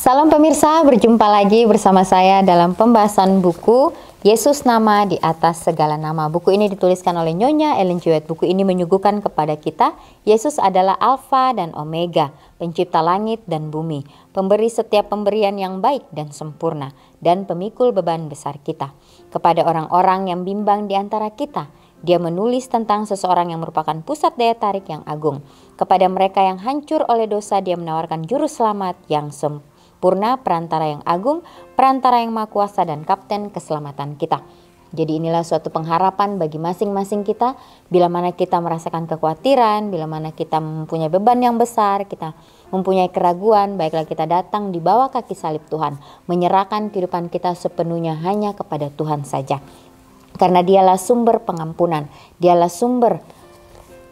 Salam pemirsa, berjumpa lagi bersama saya dalam pembahasan buku Yesus Nama di Atas Segala Nama. Buku ini dituliskan oleh Nyonya Ellen G. White. Buku ini menyuguhkan kepada kita Yesus adalah Alfa dan Omega, pencipta langit dan bumi, pemberi setiap pemberian yang baik dan sempurna, dan pemikul beban besar kita. Kepada orang-orang yang bimbang di antara kita, Dia menulis tentang seseorang yang merupakan pusat daya tarik yang agung. Kepada mereka yang hancur oleh dosa, Dia menawarkan juru selamat yang sempurna, perantara yang agung, perantara yang maha kuasa, dan kapten keselamatan kita. Jadi inilah suatu pengharapan bagi masing-masing kita. Bila mana kita merasakan kekhawatiran, bila mana kita mempunyai beban yang besar, kita mempunyai keraguan, baiklah kita datang di bawah kaki salib Tuhan, menyerahkan kehidupan kita sepenuhnya hanya kepada Tuhan saja. Karena Dialah sumber pengampunan, Dialah sumber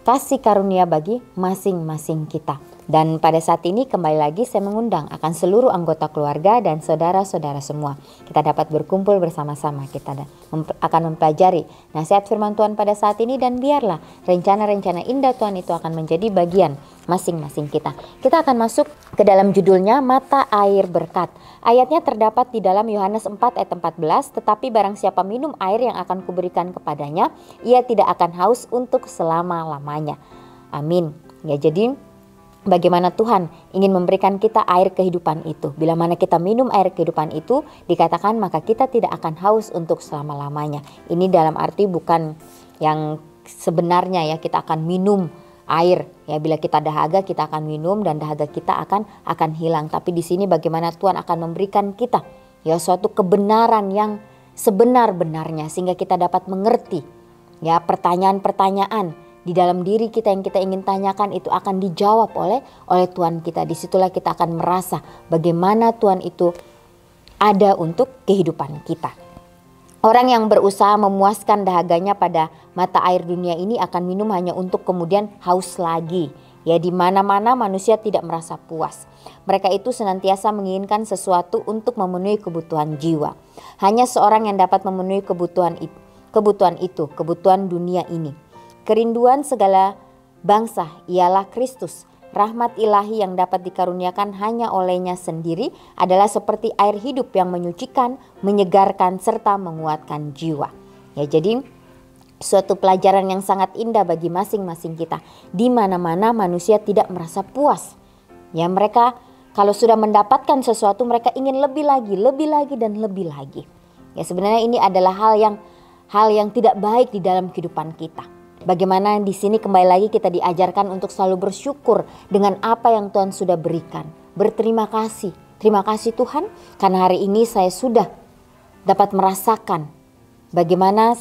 kasih karunia bagi masing-masing kita. Dan pada saat ini kembali lagi saya mengundang akan seluruh anggota keluarga dan saudara-saudara semua. Kita dapat berkumpul bersama-sama, kita akan mempelajari nasihat firman Tuhan pada saat ini, dan biarlah rencana-rencana indah Tuhan itu akan menjadi bagian masing-masing kita. Kita akan masuk ke dalam judulnya Mata Air Berkat. Ayatnya terdapat di dalam Yohanes 4 ayat 14, tetapi barang siapa minum air yang akan kuberikan kepadanya, ia tidak akan haus untuk selama-lamanya. Amin. Ya, jadi bagaimana Tuhan ingin memberikan kita air kehidupan itu. Bila mana kita minum air kehidupan itu, dikatakan maka kita tidak akan haus untuk selama-lamanya. Ini dalam arti bukan yang sebenarnya ya, kita akan minum air. Ya, bila kita dahaga kita akan minum dan dahaga kita akan hilang. Tapi di sini bagaimana Tuhan akan memberikan kita ya suatu kebenaran yang sebenar-benarnya, sehingga kita dapat mengerti ya pertanyaan-pertanyaan di dalam diri kita yang kita ingin tanyakan itu akan dijawab oleh Tuhan kita. Disitulah kita akan merasa bagaimana Tuhan itu ada untuk kehidupan kita. Orang yang berusaha memuaskan dahaganya pada mata air dunia ini akan minum hanya untuk kemudian haus lagi. Ya, di mana-mana manusia tidak merasa puas. Mereka itu senantiasa menginginkan sesuatu untuk memenuhi kebutuhan jiwa. Hanya seorang yang dapat memenuhi kebutuhan itu, kebutuhan dunia ini. Kerinduan segala bangsa ialah Kristus. Rahmat ilahi yang dapat dikaruniakan hanya olehnya sendiri adalah seperti air hidup yang menyucikan, menyegarkan, serta menguatkan jiwa. Ya, jadi suatu pelajaran yang sangat indah bagi masing-masing kita. Di mana-mana manusia tidak merasa puas. Ya, mereka kalau sudah mendapatkan sesuatu mereka ingin lebih lagi dan lebih lagi. Ya, sebenarnya ini adalah hal yang tidak baik di dalam kehidupan kita. Bagaimana di sini kembali lagi kita diajarkan untuk selalu bersyukur dengan apa yang Tuhan sudah berikan. Berterima kasih. Terima kasih Tuhan karena hari ini saya sudah dapat merasakan bagaimana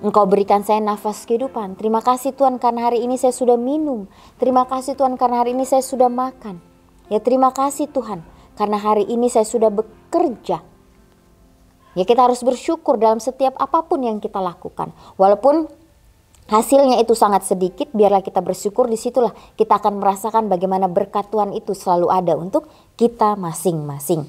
Engkau berikan saya nafas kehidupan. Terima kasih Tuhan karena hari ini saya sudah minum. Terima kasih Tuhan karena hari ini saya sudah makan. Ya, terima kasih Tuhan karena hari ini saya sudah bekerja. Ya, kita harus bersyukur dalam setiap apapun yang kita lakukan. Walaupun hasilnya itu sangat sedikit, biarlah kita bersyukur. Disitulah kita akan merasakan bagaimana berkat Tuhan itu selalu ada untuk kita masing-masing.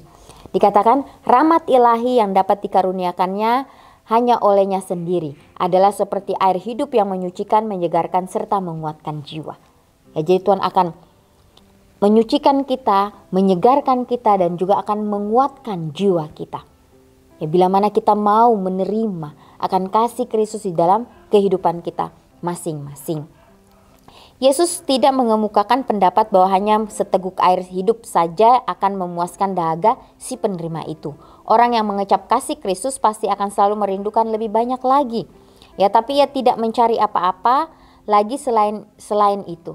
Dikatakan rahmat ilahi yang dapat dikaruniakannya hanya olehnya sendiri adalah seperti air hidup yang menyucikan, menyegarkan, serta menguatkan jiwa. Ya, jadi Tuhan akan menyucikan kita, menyegarkan kita, dan juga akan menguatkan jiwa kita. Ya, bila mana kita mau menerima akan kasih Kristus di dalam kehidupan kita masing-masing. Yesus tidak mengemukakan pendapat bahwa hanya seteguk air hidup saja akan memuaskan dahaga si penerima itu. Orang yang mengecap kasih Kristus pasti akan selalu merindukan lebih banyak lagi. Ya, tapi ia tidak mencari apa-apa lagi selain itu.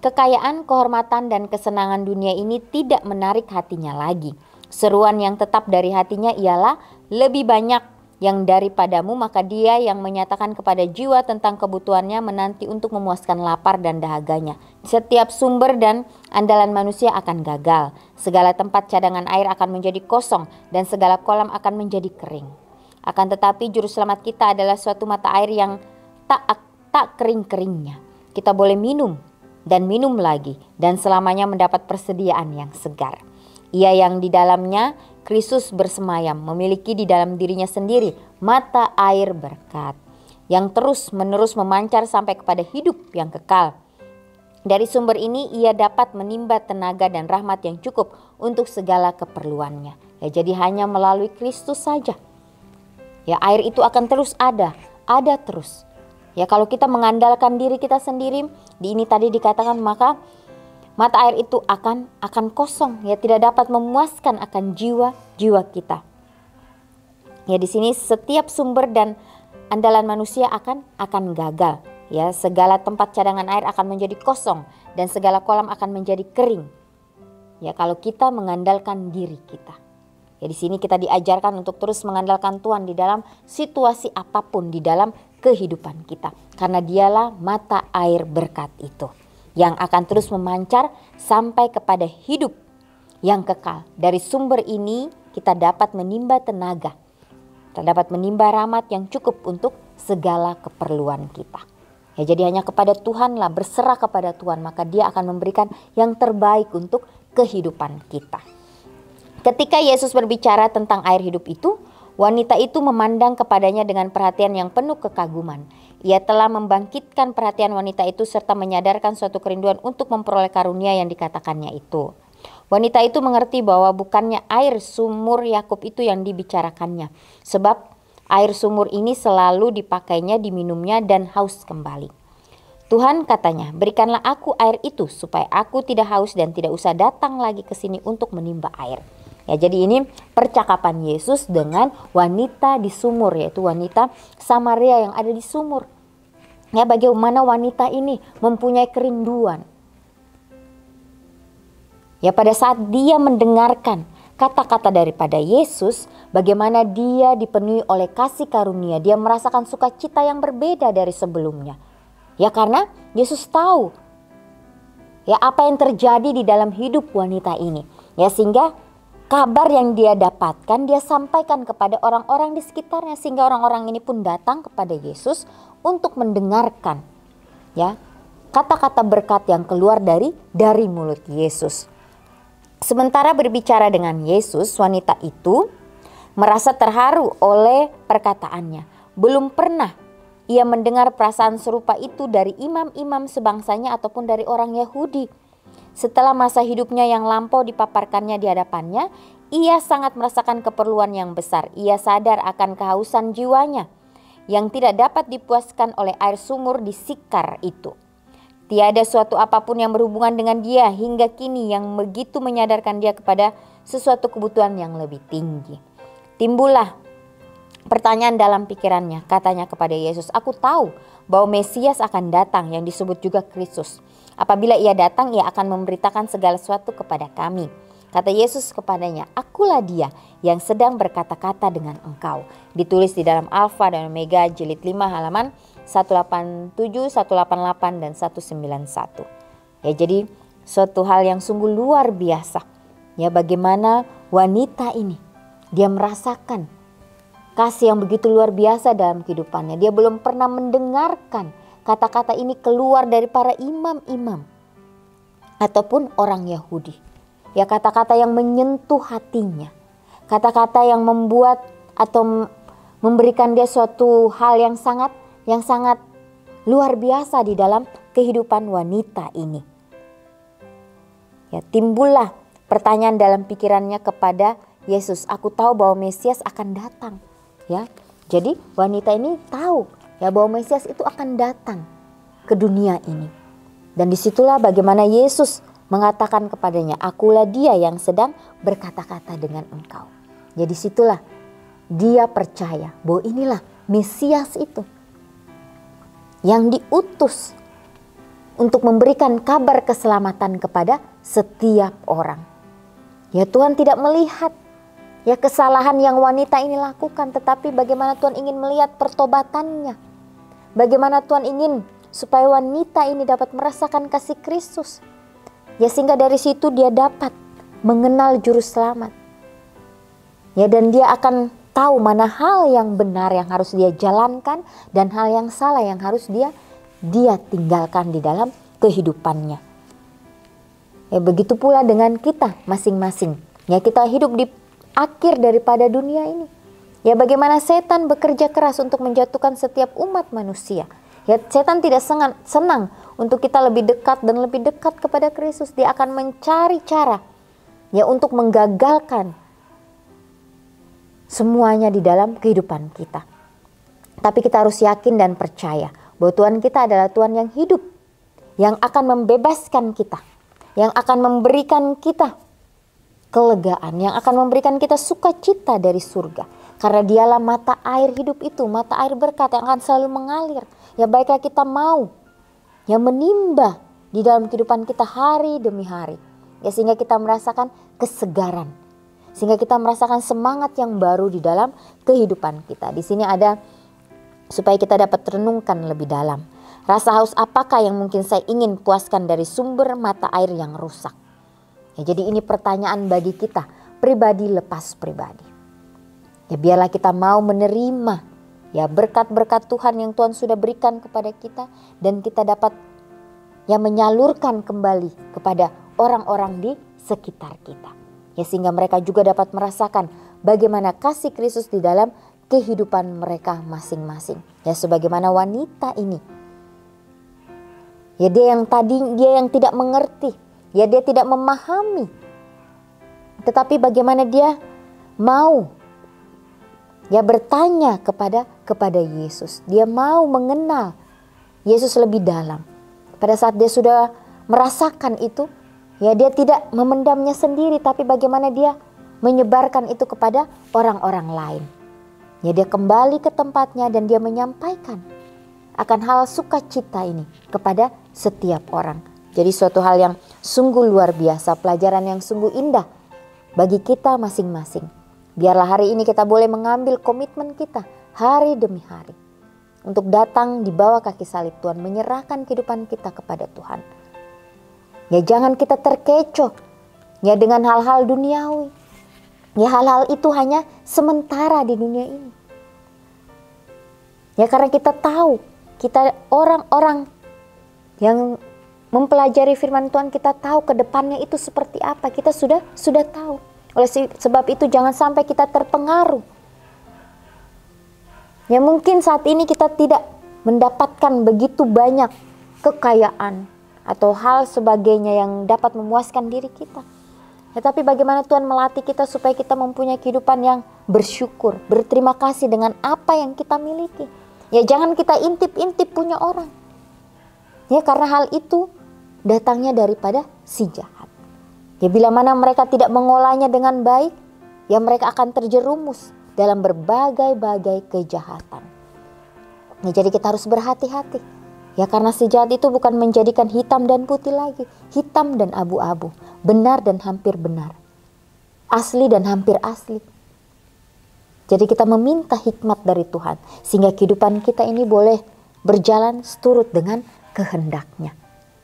Kekayaan, kehormatan, dan kesenangan dunia ini tidak menarik hatinya lagi. Seruan yang tetap dari hatinya ialah lebih banyak yang daripadamu, maka dia yang menyatakan kepada jiwa tentang kebutuhannya menanti untuk memuaskan lapar dan dahaganya. Setiap sumber dan andalan manusia akan gagal. Segala tempat cadangan air akan menjadi kosong dan segala kolam akan menjadi kering. Akan tetapi juru selamat kita adalah suatu mata air yang tak kering-keringnya. Kita boleh minum dan minum lagi dan selamanya mendapat persediaan yang segar. Ia yang di dalamnya Kristus bersemayam, memiliki di dalam dirinya sendiri mata air berkat yang terus-menerus memancar sampai kepada hidup yang kekal. Dari sumber ini ia dapat menimba tenaga dan rahmat yang cukup untuk segala keperluannya. Ya, jadi hanya melalui Kristus saja. Ya, air itu akan terus ada terus. Ya, kalau kita mengandalkan diri kita sendiri, di ini tadi dikatakan maka mata air itu akan kosong, ya, tidak dapat memuaskan akan jiwa kita. Ya, di sini setiap sumber dan andalan manusia akan gagal. Ya, segala tempat cadangan air akan menjadi kosong dan segala kolam akan menjadi kering. Ya, kalau kita mengandalkan diri kita. Ya, di sini kita diajarkan untuk terus mengandalkan Tuhan di dalam situasi apapun di dalam kehidupan kita. Karena dialah mata air berkat itu yang akan terus memancar sampai kepada hidup yang kekal. Dari sumber ini kita dapat menimba tenaga. Kita dapat menimba rahmat yang cukup untuk segala keperluan kita. Ya, jadi hanya kepada Tuhanlah, berserah kepada Tuhan, maka Dia akan memberikan yang terbaik untuk kehidupan kita. Ketika Yesus berbicara tentang air hidup itu, wanita itu memandang kepadanya dengan perhatian yang penuh kekaguman. Ia telah membangkitkan perhatian wanita itu serta menyadarkan suatu kerinduan untuk memperoleh karunia yang dikatakannya itu. Wanita itu mengerti bahwa bukannya air sumur Yakub itu yang dibicarakannya, sebab air sumur ini selalu dipakainya, diminumnya dan haus kembali. Tuhan katanya, berikanlah aku air itu supaya aku tidak haus dan tidak usah datang lagi ke sini untuk menimba air. Ya, jadi ini percakapan Yesus dengan wanita di sumur, yaitu wanita Samaria yang ada di sumur. Ya, bagaimana wanita ini mempunyai kerinduan. Ya, pada saat dia mendengarkan kata-kata daripada Yesus, bagaimana dia dipenuhi oleh kasih karunia, dia merasakan sukacita yang berbeda dari sebelumnya. Ya, karena Yesus tahu ya apa yang terjadi di dalam hidup wanita ini. Ya, sehingga kabar yang dia dapatkan dia sampaikan kepada orang-orang di sekitarnya, sehingga orang-orang ini pun datang kepada Yesus untuk mendengarkan ya kata-kata berkat yang keluar dari mulut Yesus. Sementara berbicara dengan Yesus, wanita itu merasa terharu oleh perkataannya. Belum pernah ia mendengar perasaan serupa itu dari imam-imam sebangsanya ataupun dari orang Yahudi. Setelah masa hidupnya yang lampau dipaparkannya di hadapannya, ia sangat merasakan keperluan yang besar. Ia sadar akan kehausan jiwanya yang tidak dapat dipuaskan oleh air sumur di Sikar itu. Tiada suatu apapun yang berhubungan dengan dia hingga kini yang begitu menyadarkan dia kepada sesuatu kebutuhan yang lebih tinggi. Timbullah pertanyaan dalam pikirannya, katanya kepada Yesus, aku tahu bahwa Mesias akan datang yang disebut juga Kristus. Apabila ia datang, ia akan memberitakan segala sesuatu kepada kami. Kata Yesus kepadanya, akulah dia yang sedang berkata-kata dengan engkau. Ditulis di dalam Alfa dan Omega jilid 5 halaman 187, 188 dan 191. Ya, jadi suatu hal yang sungguh luar biasa. Ya, bagaimana wanita ini dia merasakan kasih yang begitu luar biasa dalam kehidupannya. Dia belum pernah mendengarkan kata-kata ini keluar dari para imam-imam ataupun orang Yahudi. Ya, kata-kata yang menyentuh hatinya. Kata-kata yang membuat atau memberikan dia suatu hal yang sangat luar biasa di dalam kehidupan wanita ini. Ya, timbullah pertanyaan dalam pikirannya kepada Yesus, aku tahu bahwa Mesias akan datang. Ya, jadi wanita ini tahu ya bahwa Mesias itu akan datang ke dunia ini. Dan disitulah bagaimana Yesus mengatakan kepadanya, akulah dia yang sedang berkata-kata dengan engkau. Jadi situlah dia percaya bahwa inilah Mesias itu yang diutus untuk memberikan kabar keselamatan kepada setiap orang. Ya, Tuhan tidak melihat ya kesalahan yang wanita ini lakukan, tetapi bagaimana Tuhan ingin melihat pertobatannya. Bagaimana Tuhan ingin supaya wanita ini dapat merasakan kasih Kristus. Ya, sehingga dari situ dia dapat mengenal juru selamat. Ya, dan dia akan tahu mana hal yang benar yang harus dia jalankan dan hal yang salah yang harus dia tinggalkan di dalam kehidupannya. Ya, begitu pula dengan kita masing-masing. Ya, kita hidup di akhir daripada dunia ini. Ya, bagaimana setan bekerja keras untuk menjatuhkan setiap umat manusia. Ya, setan tidak senang untuk kita lebih dekat dan lebih dekat kepada Kristus. Dia akan mencari cara ya untuk menggagalkan semuanya di dalam kehidupan kita. Tapi kita harus yakin dan percaya bahwa Tuhan kita adalah Tuhan yang hidup, yang akan membebaskan kita, yang akan memberikan kita kelegaan, yang akan memberikan kita sukacita dari surga. Karena dialah mata air hidup itu, mata air berkat yang akan selalu mengalir. Ya baiklah kita mau yang menimba di dalam kehidupan kita hari demi hari. Ya sehingga kita merasakan kesegaran. Sehingga kita merasakan semangat yang baru di dalam kehidupan kita. Di sini ada supaya kita dapat renungkan lebih dalam. Rasa haus apakah yang mungkin saya ingin puaskan dari sumber mata air yang rusak? Ya, jadi ini pertanyaan bagi kita, pribadi lepas pribadi. Ya biarlah kita mau menerima ya berkat-berkat Tuhan yang Tuhan sudah berikan kepada kita. Dan kita dapat ya menyalurkan kembali kepada orang-orang di sekitar kita. Ya sehingga mereka juga dapat merasakan bagaimana kasih Kristus di dalam kehidupan mereka masing-masing. Ya sebagaimana wanita ini. Ya dia yang tidak mengerti. Ya dia tidak memahami. Tetapi bagaimana dia mau ya bertanya kepada Yesus. Dia mau mengenal Yesus lebih dalam. Pada saat dia sudah merasakan itu, ya dia tidak memendamnya sendiri, tapi bagaimana dia menyebarkan itu kepada orang-orang lain. Ya dia kembali ke tempatnya dan dia menyampaikan akan hal sukacita ini kepada setiap orang. Jadi suatu hal yang sungguh luar biasa, pelajaran yang sungguh indah bagi kita masing-masing. Biarlah hari ini kita boleh mengambil komitmen kita hari demi hari untuk datang di bawah kaki salib Tuhan, menyerahkan kehidupan kita kepada Tuhan. Ya jangan kita terkecoh ya dengan hal-hal duniawi. Ya hal-hal itu hanya sementara di dunia ini. Ya karena kita tahu, kita orang-orang yang mempelajari firman Tuhan, kita tahu ke depannya itu seperti apa. Kita sudah tahu. Oleh sebab itu jangan sampai kita terpengaruh. Ya mungkin saat ini kita tidak mendapatkan begitu banyak kekayaan atau hal sebagainya yang dapat memuaskan diri kita. Ya, tapi bagaimana Tuhan melatih kita supaya kita mempunyai kehidupan yang bersyukur, berterima kasih dengan apa yang kita miliki. Ya jangan kita intip-intip punya orang. Ya karena hal itu datangnya daripada si jahat. Ya bila mana mereka tidak mengolahnya dengan baik, ya mereka akan terjerumus dalam berbagai-bagai kejahatan. Ya jadi kita harus berhati-hati. Ya karena si jahat itu bukan menjadikan hitam dan putih lagi, hitam dan abu-abu, benar dan hampir benar, asli dan hampir asli. Jadi kita meminta hikmat dari Tuhan sehingga kehidupan kita ini boleh berjalan seturut dengan kehendaknya.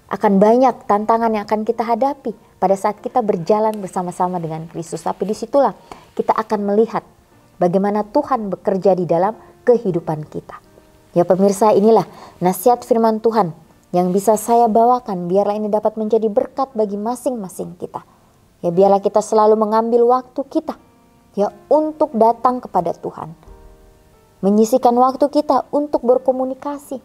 Akan banyak tantangan yang akan kita hadapi pada saat kita berjalan bersama-sama dengan Kristus. Tapi disitulah kita akan melihat bagaimana Tuhan bekerja di dalam kehidupan kita. Ya pemirsa, inilah nasihat firman Tuhan yang bisa saya bawakan. Biarlah ini dapat menjadi berkat bagi masing-masing kita. Ya biarlah kita selalu mengambil waktu kita ya untuk datang kepada Tuhan. Menyisihkan waktu kita untuk berkomunikasi.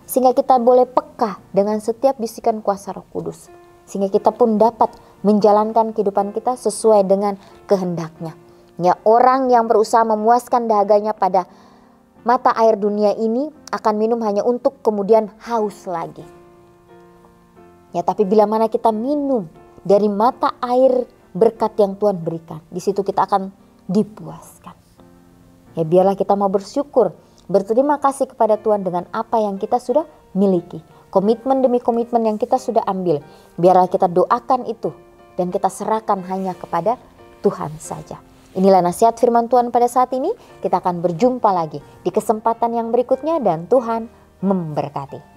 Sehingga kita boleh peka dengan setiap bisikan kuasa Roh Kudus. Sehingga kita pun dapat menjalankan kehidupan kita sesuai dengan kehendaknya. Ya orang yang berusaha memuaskan dahaganya pada mata air dunia ini akan minum hanya untuk kemudian haus lagi. Ya tapi bila mana kita minum dari mata air berkat yang Tuhan berikan, di situ kita akan dipuaskan. Ya biarlah kita mau bersyukur, berterima kasih kepada Tuhan dengan apa yang kita sudah miliki. Komitmen demi komitmen yang kita sudah ambil, biarlah kita doakan itu dan kita serahkan hanya kepada Tuhan saja. Inilah nasihat firman Tuhan pada saat ini. Kita akan berjumpa lagi di kesempatan yang berikutnya dan Tuhan memberkati.